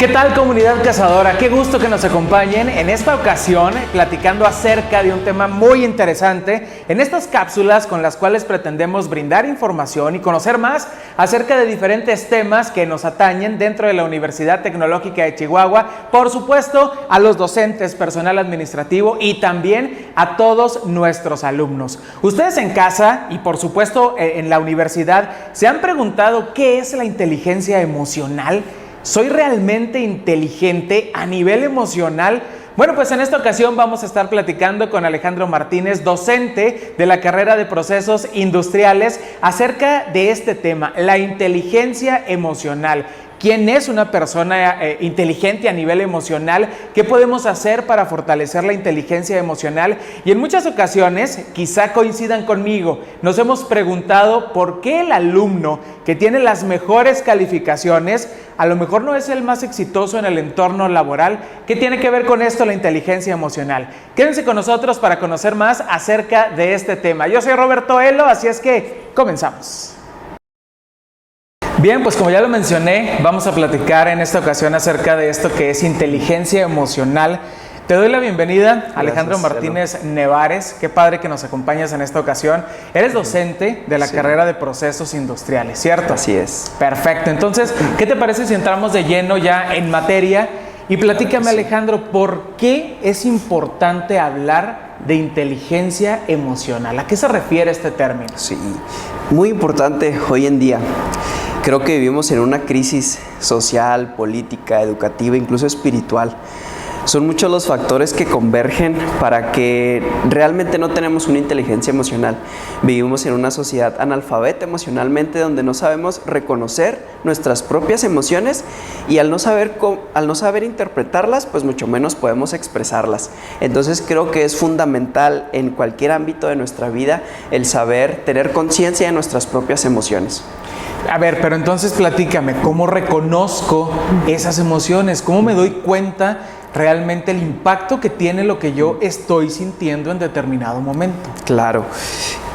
¿Qué tal, comunidad cazadora? Qué gusto que nos acompañen en esta ocasión platicando acerca de un tema muy interesante en estas cápsulas con las cuales pretendemos brindar información y conocer más acerca de diferentes temas que nos atañen dentro de la Universidad Tecnológica de Chihuahua, por supuesto a los docentes, personal administrativo y también a todos nuestros alumnos. Ustedes en casa y por supuesto en la universidad se han preguntado ¿qué es la inteligencia emocional? ¿Soy realmente inteligente a nivel emocional? Bueno, pues en esta ocasión vamos a estar platicando con Alejandro Martínez, docente de la carrera de Procesos Industriales, acerca de este tema, la inteligencia emocional. ¿Quién es una persona inteligente a nivel emocional? ¿Qué podemos hacer para fortalecer la inteligencia emocional? Y en muchas ocasiones, quizá coincidan conmigo, nos hemos preguntado por qué el alumno que tiene las mejores calificaciones a lo mejor no es el más exitoso en el entorno laboral. ¿Qué tiene que ver con esto la inteligencia emocional? Quédense con nosotros para conocer más acerca de este tema. Yo soy Roberto Elo, así es que comenzamos. Bien, pues como ya lo mencioné, vamos a platicar en esta ocasión acerca de esto que es inteligencia emocional. Te doy la bienvenida, Alejandro Martínez Nevares. Qué padre que nos acompañas en esta ocasión. Eres docente de la carrera de Procesos Industriales, ¿cierto? Así es. Perfecto. Entonces, ¿qué te parece si entramos de lleno ya en materia? Y platícame, Alejandro, ¿por qué es importante hablar de inteligencia emocional? ¿A qué se refiere este término? Sí, muy importante hoy en día. Creo que vivimos en una crisis social, política, educativa, incluso espiritual. Son muchos los factores que convergen para que realmente no tenemos una inteligencia emocional. Vivimos en una sociedad analfabeta emocionalmente donde no sabemos reconocer nuestras propias emociones y al no saber interpretarlas, pues mucho menos podemos expresarlas. Entonces creo que es fundamental en cualquier ámbito de nuestra vida el saber tener conciencia de nuestras propias emociones. A ver, pero entonces platícame, ¿cómo reconozco esas emociones? ¿Cómo me doy cuenta realmente el impacto que tiene lo que yo estoy sintiendo en determinado momento? Claro,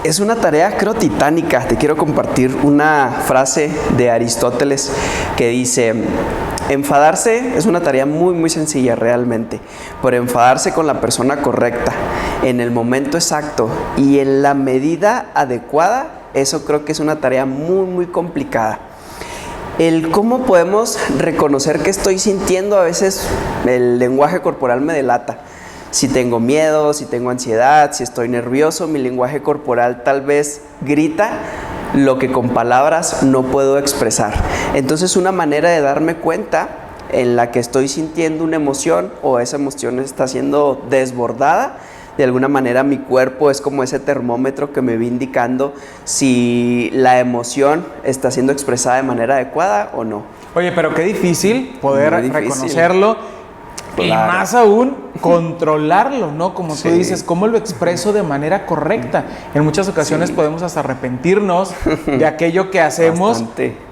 es una tarea creo titánica. Te quiero compartir una frase de Aristóteles que dice: enfadarse es una tarea muy sencilla realmente, pero enfadarse con la persona correcta, en el momento exacto y en la medida adecuada, eso creo que es una tarea muy complicada. El cómo podemos reconocer qué estoy sintiendo, a veces el lenguaje corporal me delata. Si tengo miedo, si tengo ansiedad, si estoy nervioso, mi lenguaje corporal tal vez grita lo que con palabras no puedo expresar. Entonces una manera de darme cuenta en la que estoy sintiendo una emoción o esa emoción está siendo desbordada, de alguna manera mi cuerpo es como ese termómetro que me va indicando si la emoción está siendo expresada de manera adecuada o no. Oye, pero qué difícil poder reconocerlo. Claro. Y más aún, controlarlo, ¿no? Como tú dices, ¿cómo lo expreso de manera correcta? En muchas ocasiones podemos hasta arrepentirnos de aquello que hacemos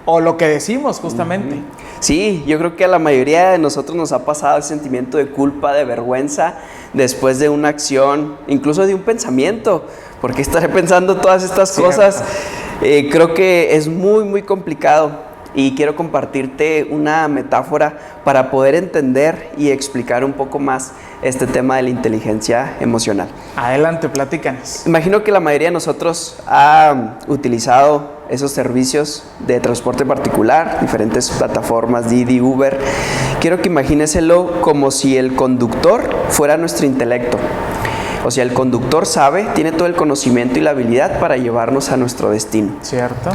o lo que decimos, justamente. Sí, yo creo que a la mayoría de nosotros nos ha pasado el sentimiento de culpa, de vergüenza, después de una acción, incluso de un pensamiento, porque estaré pensando todas estas cosas. Creo que es muy complicado. Y quiero compartirte una metáfora para poder entender y explicar un poco más este tema de la inteligencia emocional. Adelante, platícanos. Imagino que la mayoría de nosotros ha utilizado esos servicios de transporte particular, diferentes plataformas, Didi, Uber. Quiero que imagínenselo como si el conductor fuera nuestro intelecto. O sea, el conductor tiene todo el conocimiento y la habilidad para llevarnos a nuestro destino. ¿Cierto?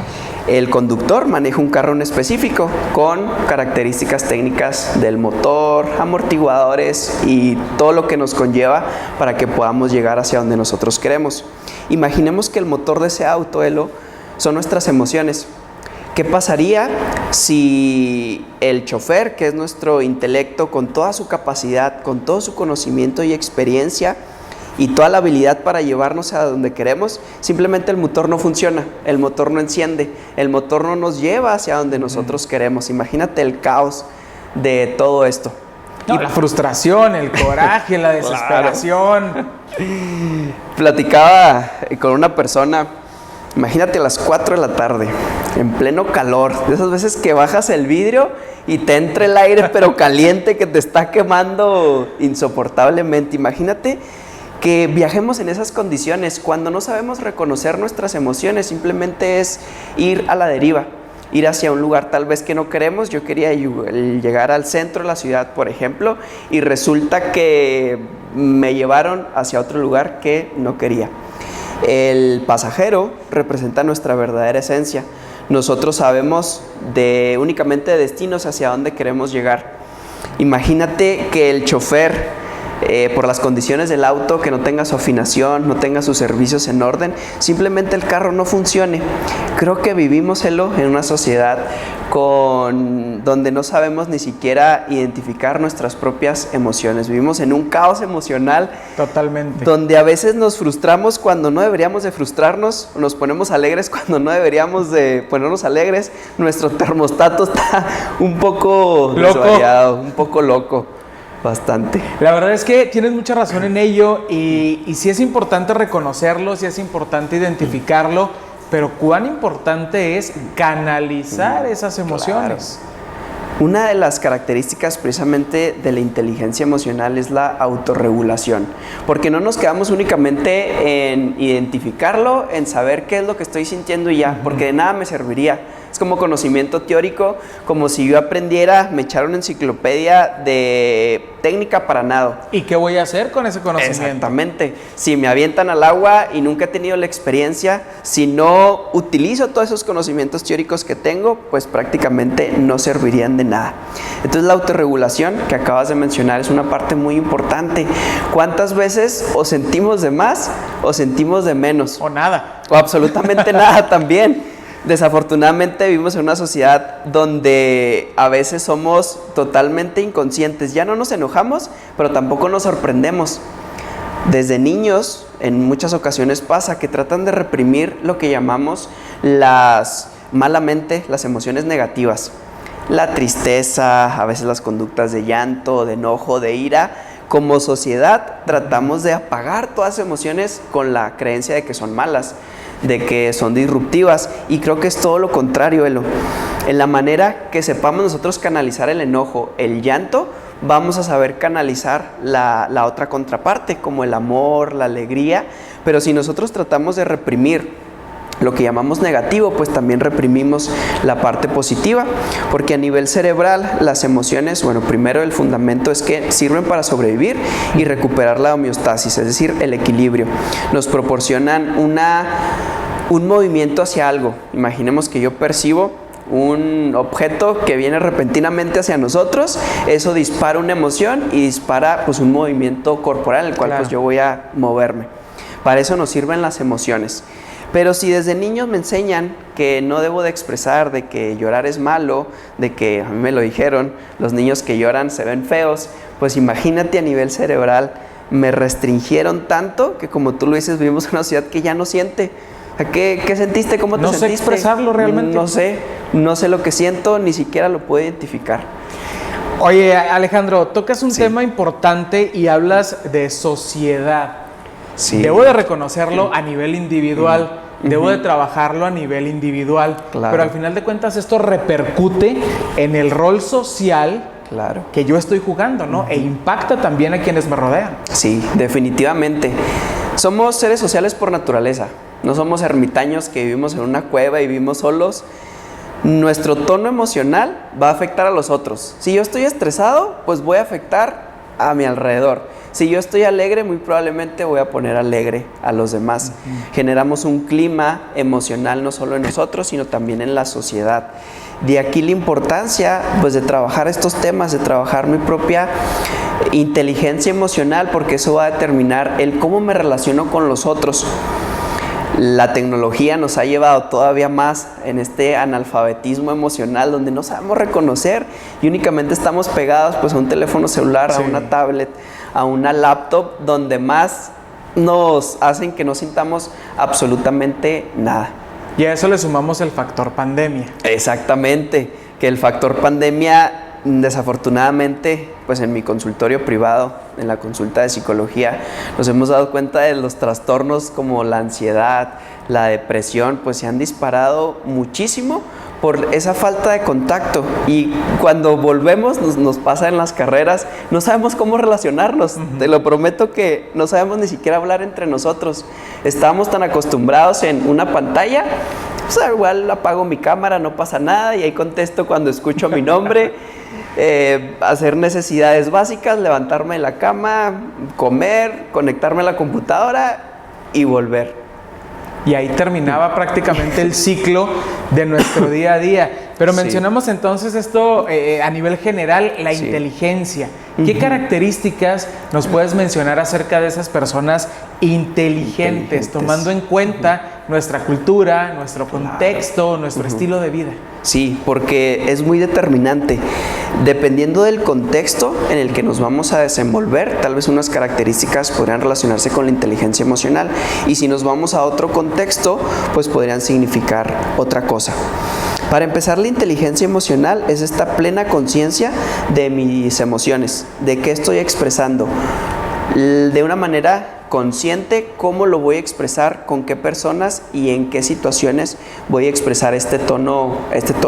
El conductor maneja un carro en específico con características técnicas del motor, amortiguadores y todo lo que nos conlleva para que podamos llegar hacia donde nosotros queremos. Imaginemos que el motor de ese auto, Elo, son nuestras emociones. ¿Qué pasaría si el chofer, que es nuestro intelecto, con toda su capacidad, con todo su conocimiento y experiencia, y toda la habilidad para llevarnos a donde queremos, simplemente el motor no funciona, el motor no enciende, el motor no nos lleva hacia donde nosotros queremos? Imagínate el caos de todo esto. No, la frustración, el coraje, la desesperación. Platicaba con una persona Imagínate a las 4 de la tarde, en pleno calor, de esas veces que bajas el vidrio y te entra el aire pero caliente que te está quemando insoportablemente. Imagínate que viajemos en esas condiciones cuando no sabemos reconocer nuestras emociones, simplemente es ir a la deriva, ir hacia un lugar tal vez que no queremos. Yo quería llegar al centro de la ciudad, por ejemplo, y resulta que me llevaron hacia otro lugar que no quería. El pasajero representa nuestra verdadera esencia. Nosotros sabemos únicamente de destinos hacia dónde queremos llegar. Imagínate que el chofer, por las condiciones del auto, que no tenga su afinación, no tenga sus servicios en orden, simplemente el carro no funcione. Creo que vivimos en una sociedad donde no sabemos ni siquiera identificar nuestras propias emociones. Vivimos en un caos emocional. Totalmente. Donde a veces nos frustramos cuando no deberíamos de frustrarnos, nos ponemos alegres cuando no deberíamos de ponernos alegres. Nuestro termostato está un poco desvariado, un poco loco. Bastante. La verdad es que tienes mucha razón en ello y sí es importante reconocerlo, sí es importante identificarlo, pero cuán importante es canalizar esas emociones. Claro. Una de las características precisamente de la inteligencia emocional es la autorregulación, porque no nos quedamos únicamente en identificarlo, en saber qué es lo que estoy sintiendo y ya, porque de nada me serviría. Es como conocimiento teórico, como si yo aprendiera, me echara una enciclopedia de técnica para nado. ¿Y qué voy a hacer con ese conocimiento? Exactamente. Si me avientan al agua y nunca he tenido la experiencia, si no utilizo todos esos conocimientos teóricos que tengo, pues prácticamente no servirían de nada. Entonces la autorregulación que acabas de mencionar es una parte muy importante. ¿Cuántas veces o sentimos de más o sentimos de menos? O nada. O absolutamente nada también. Desafortunadamente vivimos en una sociedad donde a veces somos totalmente inconscientes. Ya no nos enojamos, pero tampoco nos sorprendemos. Desde niños, en muchas ocasiones pasa que tratan de reprimir lo que llamamos malamente las emociones negativas. La tristeza, a veces las conductas de llanto, de enojo, de ira. Como sociedad tratamos de apagar todas las emociones con la creencia de que son malas, de que son disruptivas, y creo que es todo lo contrario, Elo. En la manera que sepamos nosotros canalizar el enojo, el llanto, vamos a saber canalizar la otra contraparte, como el amor, la alegría. Pero si nosotros tratamos de reprimir lo que llamamos negativo, pues también reprimimos la parte positiva, porque a nivel cerebral las emociones, bueno, primero el fundamento es que sirven para sobrevivir y recuperar la homeostasis, es decir, el equilibrio. Nos proporcionan un movimiento hacia algo. Imaginemos que yo percibo un objeto que viene repentinamente hacia nosotros, eso dispara una emoción y dispara pues un movimiento corporal en el cual pues yo voy a moverme. Para eso nos sirven las emociones. Pero si desde niños me enseñan que no debo de expresar, de que llorar es malo, de que, a mí me lo dijeron, los niños que lloran se ven feos, pues imagínate a nivel cerebral, me restringieron tanto que, como tú lo dices, vivimos en una sociedad que ya no siente. ¿Qué sentiste? ¿Cómo te sentiste? No sé expresarlo realmente. No sé lo que siento, ni siquiera lo puedo identificar. Oye, Alejandro, tocas un tema importante y hablas de sociedad. Sí. Debo de reconocerlo a nivel individual, debo de trabajarlo a nivel individual, pero al final de cuentas esto repercute en el rol social que yo estoy jugando, ¿no? E impacta también a quienes me rodean. Sí, definitivamente. Somos seres sociales por naturaleza, no somos ermitaños que vivimos en una cueva y vivimos solos. Nuestro tono emocional va a afectar a los otros. Si yo estoy estresado, pues voy a afectar a mi alrededor. Si yo estoy alegre, muy probablemente voy a poner alegre a los demás. Generamos un clima emocional no solo en nosotros, sino también en la sociedad. De aquí la importancia pues de trabajar estos temas, de trabajar mi propia inteligencia emocional, porque eso va a determinar el cómo me relaciono con los otros. La tecnología nos ha llevado todavía más en este analfabetismo emocional, donde no sabemos reconocer y únicamente estamos pegados pues a un teléfono celular, a una tablet, a una laptop, donde más nos hacen que no sintamos absolutamente nada. Y a eso le sumamos el factor pandemia. Exactamente, que el factor pandemia desafortunadamente, pues en mi consultorio privado, en la consulta de psicología, nos hemos dado cuenta de los trastornos como la ansiedad, la depresión, pues se han disparado muchísimo por esa falta de contacto. Y cuando volvemos, nos pasa en las carreras, no sabemos cómo relacionarnos. Te lo prometo que no sabemos ni siquiera hablar entre nosotros. Estamos tan acostumbrados en una pantalla, o sea, igual apago mi cámara, no pasa nada, y ahí contesto cuando escucho mi nombre. Hacer necesidades básicas, levantarme de la cama, comer, conectarme a la computadora y volver. Y ahí terminaba prácticamente el ciclo de nuestro día a día. Pero mencionamos entonces esto a nivel general, la inteligencia. ¿Qué características nos puedes mencionar acerca de esas personas inteligentes, tomando en cuenta nuestra cultura, nuestro contexto, nuestro estilo de vida? Sí, porque es muy determinante. Dependiendo del contexto en el que nos vamos a desenvolver, tal vez unas características podrían relacionarse con la inteligencia emocional, y si nos vamos a otro contexto, pues podrían significar otra cosa. Para empezar, la inteligencia emocional es esta plena conciencia de mis emociones, de qué estoy expresando, de una manera consciente, cómo lo voy a expresar, con qué personas y en qué situaciones voy a expresar este tono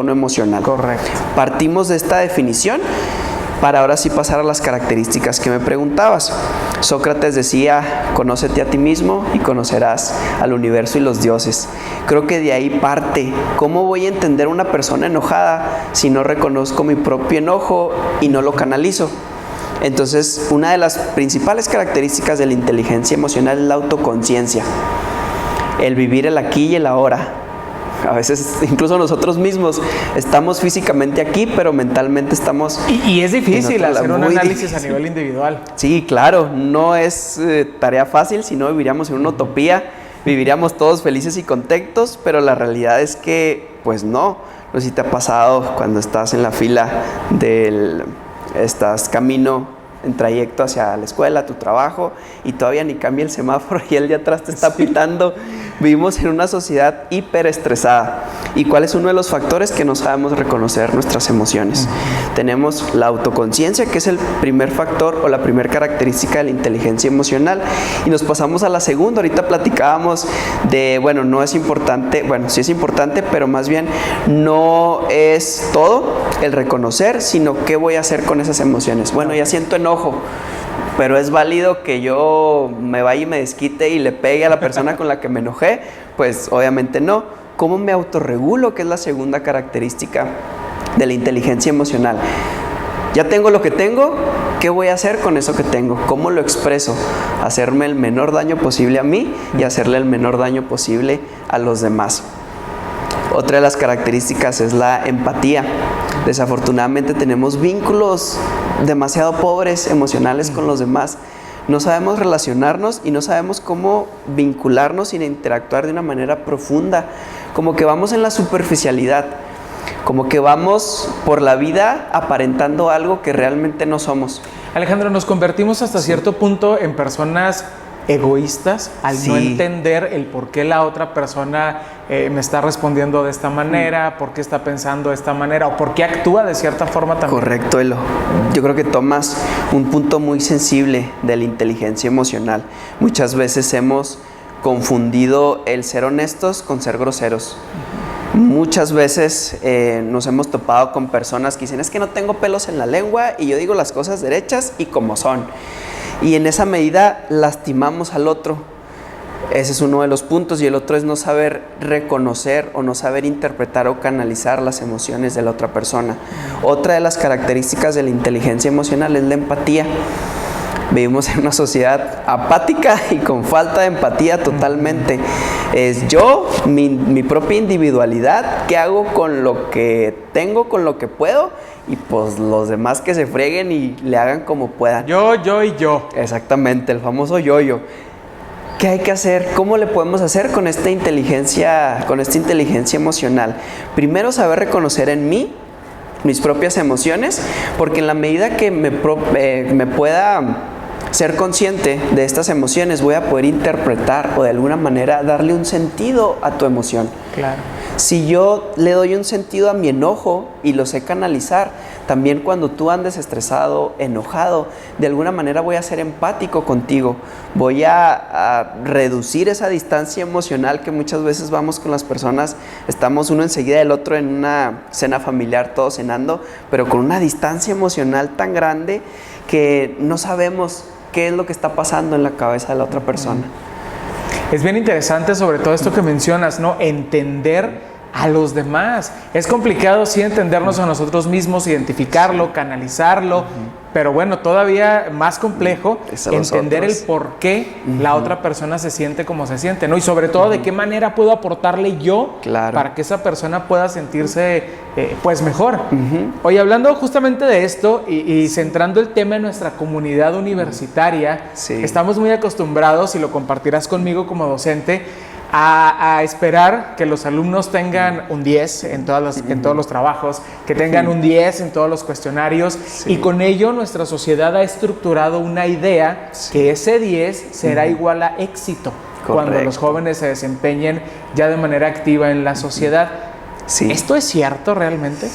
emocional. Correcto. Partimos de esta definición para ahora sí pasar a las características que me preguntabas. Sócrates decía: conócete a ti mismo y conocerás al universo y los dioses. Creo que de ahí parte. ¿Cómo voy a entender una persona enojada si no reconozco mi propio enojo y no lo canalizo? Entonces, una de las principales características de la inteligencia emocional es la autoconciencia, el vivir el aquí y el ahora. A veces incluso nosotros mismos estamos físicamente aquí, pero mentalmente estamos... Y es difícil hacer un análisis difícil. a nivel individual. Sí, claro, no es tarea fácil, si no viviríamos en una utopía, viviríamos todos felices y contentos, pero la realidad es que, pues no sé si te ha pasado cuando estás en la fila estás camino en trayecto hacia la escuela, tu trabajo, y todavía ni cambia el semáforo y el de atrás te está pitando. Vivimos en una sociedad hiperestresada. ¿Y cuál es uno de los factores? Que no sabemos reconocer nuestras emociones. Tenemos la autoconciencia, que es el primer factor o la primera característica de la inteligencia emocional, y nos pasamos a la segunda. Ahorita platicábamos de, bueno, no es importante, bueno, sí es importante, pero más bien no es todo el reconocer, sino qué voy a hacer con esas emociones. Bueno, ya siento enojo, pero es válido que yo me vaya y me desquite y le pegue a la persona con la que me enojé. Pues obviamente no. ¿Cómo me autorregulo? Que es la segunda característica de la inteligencia emocional. Ya tengo lo que tengo, ¿qué voy a hacer con eso que tengo? ¿Cómo lo expreso? Hacerme el menor daño posible a mí y hacerle el menor daño posible a los demás. Otra de las características es la empatía. Desafortunadamente tenemos vínculos demasiado pobres emocionales con los demás. No sabemos relacionarnos y no sabemos cómo vincularnos y interactuar de una manera profunda. Como que vamos en la superficialidad, como que vamos por la vida aparentando algo que realmente no somos. Alejandro, nos convertimos hasta cierto punto en personas egoístas al no entender el por qué la otra persona me está respondiendo de esta manera, por qué está pensando de esta manera o por qué actúa de cierta forma también. Correcto, Elo. Yo creo que tomas un punto muy sensible de la inteligencia emocional. Muchas veces hemos confundido el ser honestos con ser groseros. Muchas veces nos hemos topado con personas que dicen: es que no tengo pelos en la lengua y yo digo las cosas derechas y como son. Y en esa medida lastimamos al otro. Ese es uno de los puntos. Y el otro es no saber reconocer o no saber interpretar o canalizar las emociones de la otra persona. Otra de las características de la inteligencia emocional es la empatía. Vivimos en una sociedad apática y con falta de empatía totalmente. Es yo, mi propia individualidad, qué hago con lo que tengo, con lo que puedo, y pues los demás que se freguen y le hagan como puedan. Yo y yo. Exactamente, el famoso yo-yo. ¿Qué hay que hacer? ¿Cómo le podemos hacer con esta inteligencia emocional? Primero, saber reconocer en mí mis propias emociones, porque en la medida que me pueda ser consciente de estas emociones, voy a poder interpretar o de alguna manera darle un sentido a tu emoción. Claro. Si yo le doy un sentido a mi enojo y lo sé canalizar, también cuando tú andes estresado, enojado, de alguna manera voy a ser empático contigo, voy a reducir esa distancia emocional que muchas veces vamos con las personas, estamos uno enseguida del otro en una cena familiar, todos cenando, pero con una distancia emocional tan grande que no sabemos qué es lo que está pasando en la cabeza de la otra persona. Es bien interesante sobre todo esto que mencionas, ¿no? Entender a los demás. Es complicado sí entendernos a nosotros mismos, identificarlo, canalizarlo, pero bueno, todavía más complejo entender el por qué la otra persona se siente como se siente, ¿no? Y sobre todo de qué manera puedo aportarle yo para que esa persona pueda sentirse pues mejor. Oye, hablando justamente de esto y centrando el tema en nuestra comunidad universitaria, estamos muy acostumbrados, y lo compartirás conmigo como docente, a esperar que los alumnos tengan un 10 en todos los trabajos, que tengan un 10 en todos los cuestionarios, y con ello nuestra sociedad ha estructurado una idea que ese 10 será igual a éxito cuando los jóvenes se desempeñen ya de manera activa en la sociedad. ¿Esto es cierto realmente?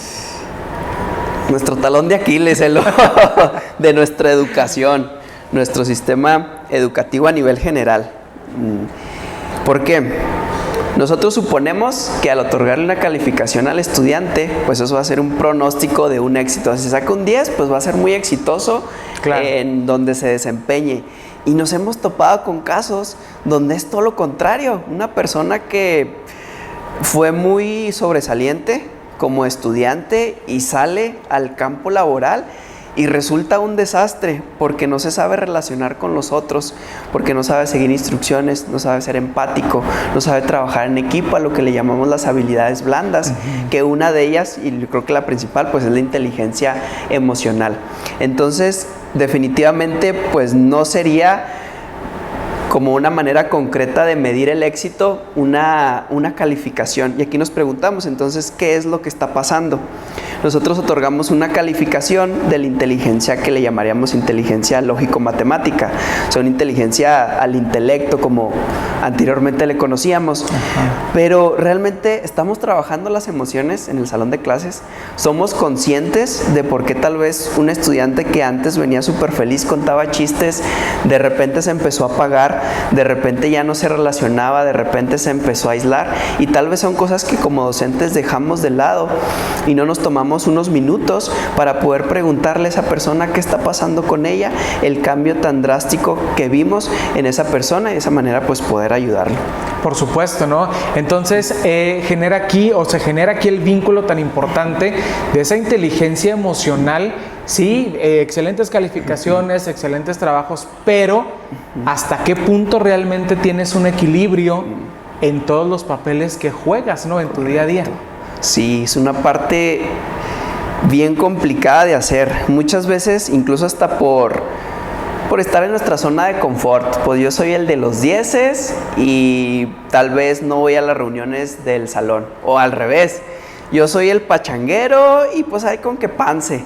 Nuestro talón de Aquiles, de nuestra educación, nuestro sistema educativo a nivel general. ¿Por qué? Nosotros suponemos que al otorgarle una calificación al estudiante, pues eso va a ser un pronóstico de un éxito. Si saca un 10, pues va a ser muy exitoso en donde se desempeñe. Y nos hemos topado con casos donde es todo lo contrario. Una persona que fue muy sobresaliente como estudiante y sale al campo laboral y resulta un desastre porque no se sabe relacionar con los otros, porque no sabe seguir instrucciones, no sabe ser empático, no sabe trabajar en equipo, a lo que le llamamos las habilidades blandas, que una de ellas, y creo que la principal, pues es la inteligencia emocional. Entonces, definitivamente, pues no sería como una manera concreta de medir el éxito, una calificación. Y aquí nos preguntamos, entonces, ¿qué es lo que está pasando? Nosotros otorgamos una calificación de la inteligencia que le llamaríamos inteligencia lógico-matemática. O sea, una inteligencia al intelecto, como anteriormente le conocíamos. Pero realmente estamos trabajando las emociones en el salón de clases. Somos conscientes de por qué tal vez un estudiante que antes venía súper feliz, contaba chistes, de repente se empezó a apagar, de repente ya no se relacionaba, de repente se empezó a aislar, y tal vez son cosas que como docentes dejamos de lado y no nos tomamos unos minutos para poder preguntarle a esa persona qué está pasando con ella, el cambio tan drástico que vimos en esa persona, y de esa manera pues poder ayudarlo. Por supuesto, ¿no? Entonces se genera aquí el vínculo tan importante de esa inteligencia emocional. Sí, excelentes calificaciones, excelentes trabajos, pero ¿hasta qué punto realmente tienes un equilibrio en todos los papeles que juegas, ¿no? En tu día a día. Sí, es una parte bien complicada de hacer. Muchas veces, incluso hasta por estar en nuestra zona de confort. Pues yo soy el de los 10 y tal vez no voy a las reuniones del salón. O al revés, yo soy el pachanguero y pues hay con que panse.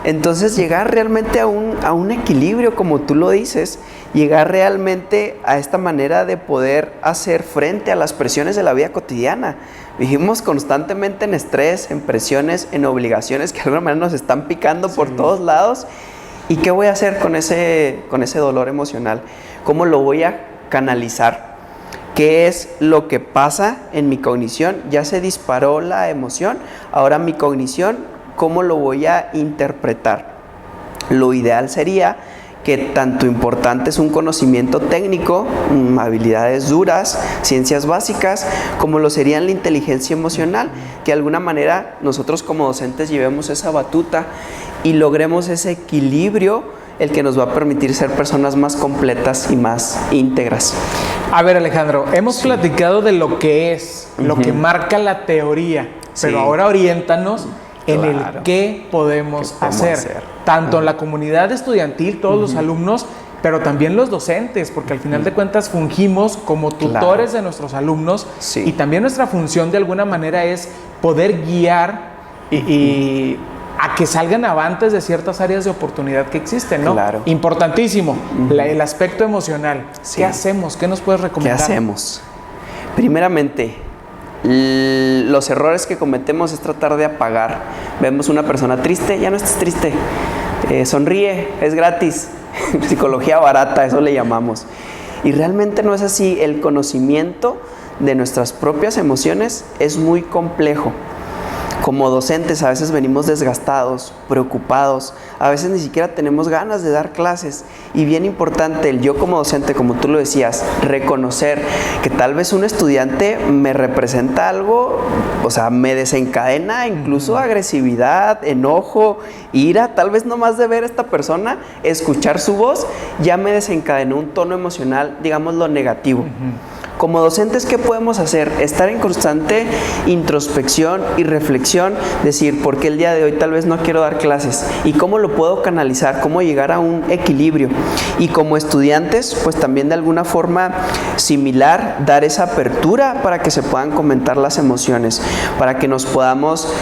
Entonces llegar realmente a un equilibrio, como tú lo dices, llegar realmente a esta manera de poder hacer frente a las presiones de la vida cotidiana. Vivimos constantemente en estrés, en presiones, en obligaciones que de alguna manera nos están picando por todos lados. ¿Y qué voy a hacer con ese dolor emocional? ¿Cómo lo voy a canalizar? ¿Qué es lo que pasa en mi cognición? Ya se disparó la emoción, ahora mi cognición, ¿cómo lo voy a interpretar? Lo ideal sería que tanto importante es un conocimiento técnico, habilidades duras, ciencias básicas, como lo serían la inteligencia emocional, que de alguna manera nosotros como docentes llevemos esa batuta y logremos ese equilibrio, el que nos va a permitir ser personas más completas y más íntegras. A ver, Alejandro, hemos platicado de lo que es, lo que marca la teoría, pero ahora oriéntanos en el qué podemos hacer, tanto en la comunidad estudiantil, todos los alumnos, pero también los docentes, porque al final de cuentas fungimos como tutores de nuestros alumnos, y también nuestra función de alguna manera es poder guiar y a que salgan avantes de ciertas áreas de oportunidad que existen, ¿no? Claro. Importantísimo, el aspecto emocional. ¿Qué hacemos? ¿Qué nos puedes recomendar? ¿Qué hacemos? Primeramente, Los errores que cometemos es tratar de apagar. Vemos una persona triste, ya no estés triste, sonríe, es gratis, psicología barata, eso le llamamos. Y realmente no es así. El conocimiento de nuestras propias emociones es muy complejo. Como docentes a veces venimos desgastados, preocupados, a veces ni siquiera tenemos ganas de dar clases. Y bien importante, el yo como docente, como tú lo decías, reconocer que tal vez un estudiante me representa algo, o sea, me desencadena incluso agresividad, enojo, ira, tal vez nomás de ver a esta persona, escuchar su voz, ya me desencadenó un tono emocional, digámoslo, negativo. Como docentes, ¿qué podemos hacer? Estar en constante introspección y reflexión, decir, ¿por qué el día de hoy tal vez no quiero dar clases? ¿Y cómo lo puedo canalizar? ¿Cómo llegar a un equilibrio? Y como estudiantes, pues también de alguna forma similar, dar esa apertura para que se puedan comentar las emociones, para que nos podamos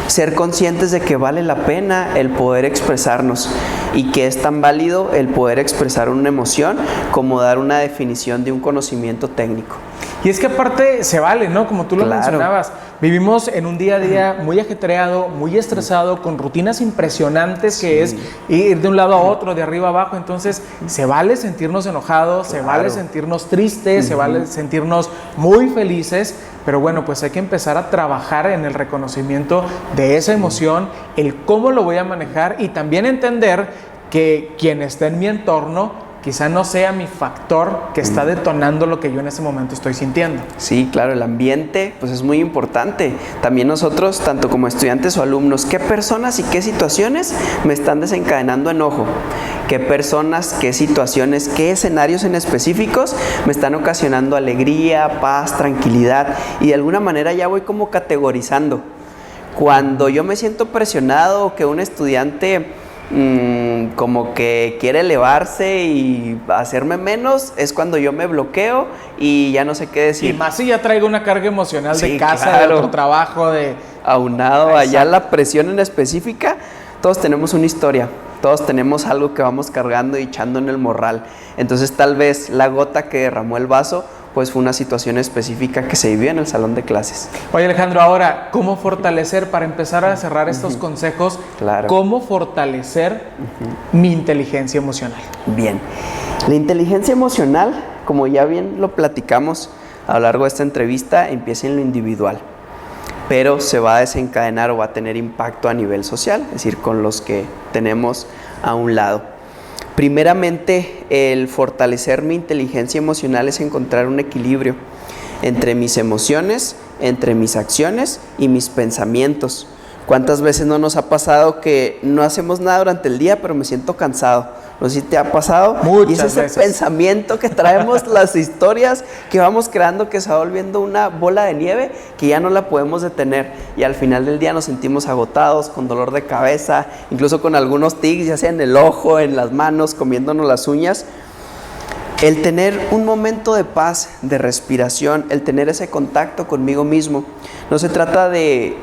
ser conscientes de que vale la pena el poder expresarnos y que es tan válido el poder expresar una emoción como dar una definición de un conocimiento técnico. Y es que aparte se vale, ¿no? Como tú lo mencionabas, vivimos en un día a día muy ajetreado, muy estresado, con rutinas impresionantes que es ir de un lado a otro, de arriba a abajo. Entonces se vale sentirnos enojados, se vale sentirnos tristes, se vale sentirnos muy felices, pero bueno, pues hay que empezar a trabajar en el reconocimiento de esa emoción, el cómo lo voy a manejar y también entender que quien está en mi entorno quizá no sea mi factor que está detonando lo que yo en ese momento estoy sintiendo. Sí, claro, el ambiente pues es muy importante. También nosotros, tanto como estudiantes o alumnos, ¿qué personas y qué situaciones me están desencadenando enojo? ¿Qué personas, qué situaciones, qué escenarios en específicos me están ocasionando alegría, paz, tranquilidad? Y de alguna manera ya voy como categorizando. Cuando yo me siento presionado o que un estudiante como que quiere elevarse y hacerme menos, es cuando yo me bloqueo y ya no sé qué decir. Y más si ya traigo una carga emocional de casa, de otro trabajo, de... Aunado allá la presión en específica, todos tenemos una historia, todos tenemos algo que vamos cargando y echando en el morral. Entonces tal vez la gota que derramó el vaso pues fue una situación específica que se vivió en el salón de clases. Oye, Alejandro, ahora, ¿cómo fortalecer, para empezar a cerrar estos consejos, cómo fortalecer mi inteligencia emocional? Bien, la inteligencia emocional, como ya bien lo platicamos a lo largo de esta entrevista, empieza en lo individual, pero se va a desencadenar o va a tener impacto a nivel social, es decir, con los que tenemos a un lado. Primeramente, el fortalecer mi inteligencia emocional es encontrar un equilibrio entre mis emociones, entre mis acciones y mis pensamientos. ¿Cuántas veces no nos ha pasado que no hacemos nada durante el día, pero me siento cansado? No sé si te ha pasado. Muchas y es ese veces. pensamiento que traemos, las historias que vamos creando, que se va volviendo una bola de nieve que ya no la podemos detener. Y al final del día nos sentimos agotados, con dolor de cabeza, incluso con algunos tics, ya sea en el ojo, en las manos, comiéndonos las uñas. El tener un momento de paz, de respiración, el tener ese contacto conmigo mismo. No se trata de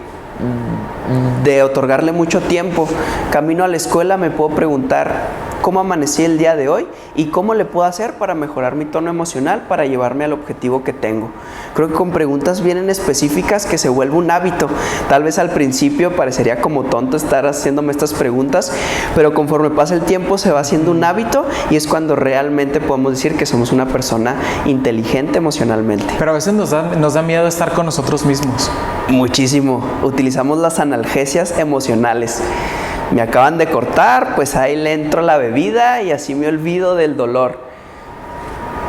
otorgarle mucho tiempo. Camino a la escuela me puedo preguntar cómo amanecí el día de hoy y cómo le puedo hacer para mejorar mi tono emocional para llevarme al objetivo que tengo. Creo que con preguntas bien específicas que se vuelve un hábito. Tal vez al principio parecería como tonto estar haciéndome estas preguntas, pero conforme pasa el tiempo se va haciendo un hábito y es cuando realmente podemos decir que somos una persona inteligente emocionalmente. Pero a veces nos da miedo estar con nosotros mismos. Muchísimo. Utilizamos las analgesias emocionales. Me acaban de cortar, pues ahí le entro la bebida y así me olvido del dolor.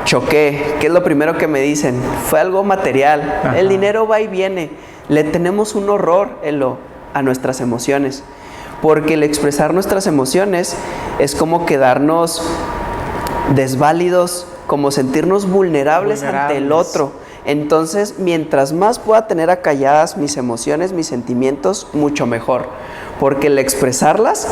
Choqué, ¿qué es lo primero que me dicen? Fue algo material. Ajá. El dinero va y viene. Le tenemos un horror a nuestras emociones, porque el expresar nuestras emociones es como quedarnos desválidos, como sentirnos vulnerables ante el otro. Entonces, mientras más pueda tener acalladas mis emociones, mis sentimientos, mucho mejor. Porque el expresarlas,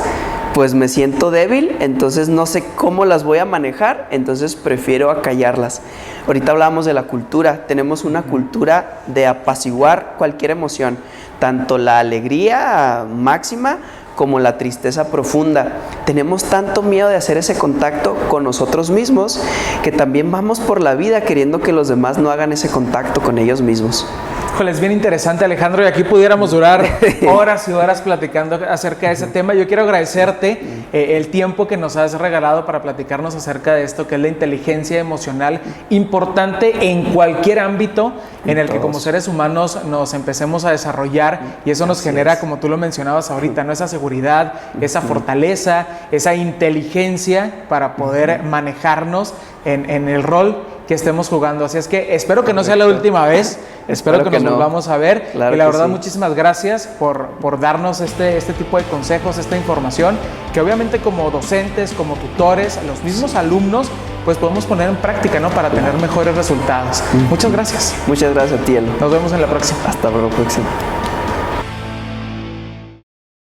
pues me siento débil, entonces no sé cómo las voy a manejar, entonces prefiero acallarlas. Ahorita hablamos de la cultura, tenemos una cultura de apaciguar cualquier emoción, tanto la alegría máxima como la tristeza profunda. Tenemos tanto miedo de hacer ese contacto con nosotros mismos que también vamos por la vida queriendo que los demás no hagan ese contacto con ellos mismos. Híjole, es bien interesante, Alejandro, y aquí pudiéramos durar horas y horas platicando acerca de ese tema. Yo quiero agradecerte el tiempo que nos has regalado para platicarnos acerca de esto, que es la inteligencia emocional, importante en cualquier ámbito en el que como seres humanos nos empecemos a desarrollar, y eso nos genera, como tú lo mencionabas ahorita, ¿no? Esa seguridad, esa fortaleza, esa inteligencia para poder manejarnos en el rol que estemos jugando. Así es que espero que no sea la última vez, espero que nos volvamos a ver. Claro, y la verdad, sí. Muchísimas gracias por darnos este tipo de consejos, esta información, que obviamente como docentes, como tutores, los mismos alumnos, pues podemos poner en práctica, ¿no? Para tener mejores resultados. Muchas gracias. Muchas gracias a ti, Elo. Nos vemos en la próxima. Hasta la próxima.